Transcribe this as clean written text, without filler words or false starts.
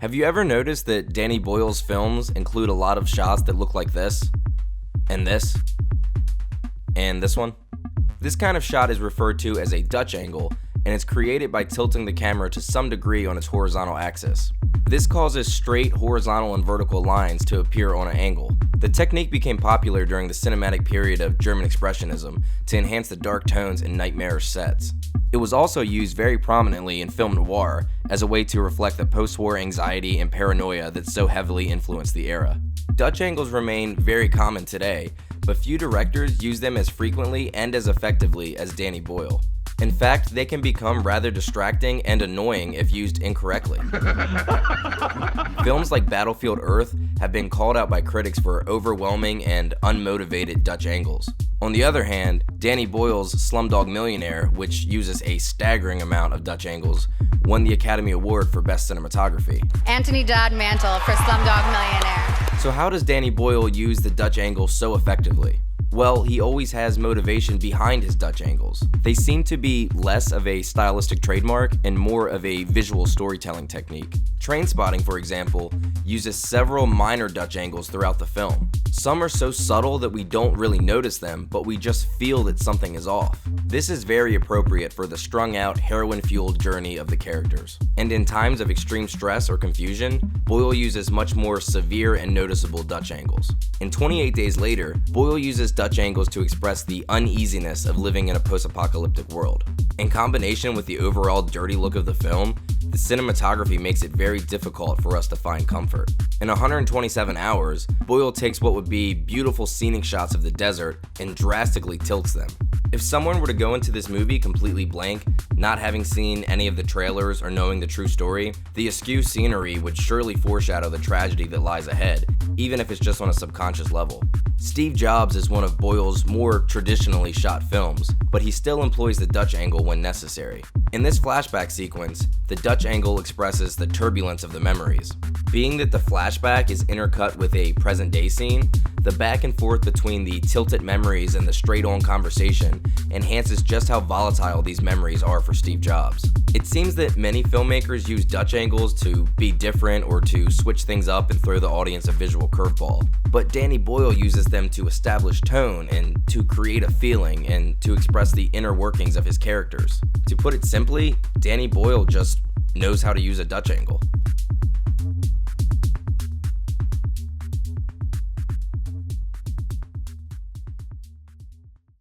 Have you ever noticed that Danny Boyle's films include a lot of shots that look like this, and this, and this one? This kind of shot is referred to as a Dutch angle, and it's created by tilting the camera to some degree on its horizontal axis. This causes straight horizontal and vertical lines to appear on an angle. The technique became popular during the cinematic period of German Expressionism to enhance the dark tones and nightmarish sets. It was also used very prominently in film noir as a way to reflect the post-war anxiety and paranoia that so heavily influenced the era. Dutch angles remain very common today, but few directors use them as frequently and as effectively as Danny Boyle. In fact, they can become rather distracting and annoying if used incorrectly. Films like Battlefield Earth have been called out by critics for overwhelming and unmotivated Dutch angles. On the other hand, Danny Boyle's Slumdog Millionaire, which uses a staggering amount of Dutch angles, won the Academy Award for Best Cinematography. Anthony Dodd Mantle for Slumdog Millionaire. So how does Danny Boyle use the Dutch angle so effectively? Well, he always has motivation behind his Dutch angles. They seem to be less of a stylistic trademark and more of a visual storytelling technique. Trainspotting, for example, uses several minor Dutch angles throughout the film. Some are so subtle that we don't really notice them, but we just feel that something is off. This is very appropriate for the strung-out, heroin-fueled journey of the characters. And in times of extreme stress or confusion, Boyle uses much more severe and noticeable Dutch angles. In 28 Days Later, Boyle uses Dutch angles to express the uneasiness of living in a post-apocalyptic world. In combination with the overall dirty look of the film, the cinematography makes it very difficult for us to find comfort. In 127 hours, Boyle takes what would be beautiful scenic shots of the desert and drastically tilts them. If someone were to go into this movie completely blank, not having seen any of the trailers or knowing the true story, the askew scenery would surely foreshadow the tragedy that lies ahead, even if it's just on a subconscious level. Steve Jobs is one of Boyle's more traditionally shot films, but he still employs the Dutch angle when necessary. In this flashback sequence, the Dutch angle expresses the turbulence of the memories. Being that the flashback is intercut with a present-day scene, the back and forth between the tilted memories and the straight-on conversation enhances just how volatile these memories are for Steve Jobs. It seems that many filmmakers use Dutch angles to be different or to switch things up and throw the audience a visual curveball, but Danny Boyle uses them to establish tone and to create a feeling and to express the inner workings of his characters. To put it simply, Danny Boyle just knows how to use a Dutch angle.